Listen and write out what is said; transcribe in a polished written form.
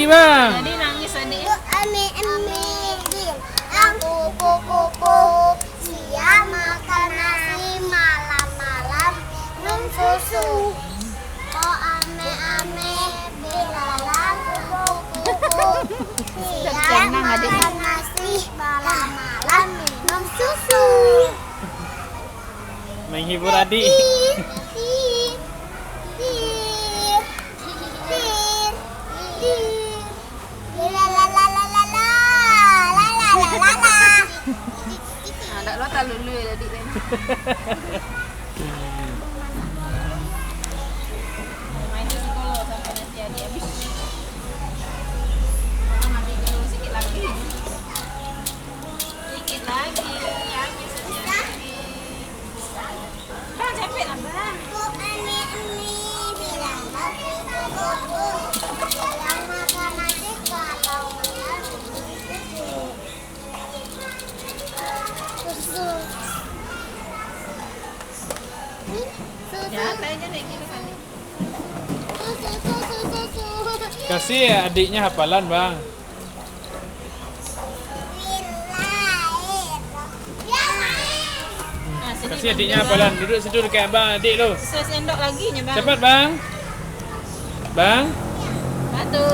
lagi bang. Jadi nangis adik. Ame aku kuku siang makan nasi malam minum susu. Oh ame bilalang kuku siang makan nasi malam minum susu. Menghibur adik. Ada lo tak lulu ya adik kan. Main di sekolah sampai nanti adik habis. Mandi dulu sedikit lagi. Sedikit lagi. Habis sedikit lagi. Bang capek lah bang. Ya, kayaknya kayak gitu kan. Kasih ya adiknya hafalan bang. Kasih adiknya hafalan. Duduk situ dekat abang adik lo. Sesuai sendok lagi nya bang. Cepat bang. Bang. Satu.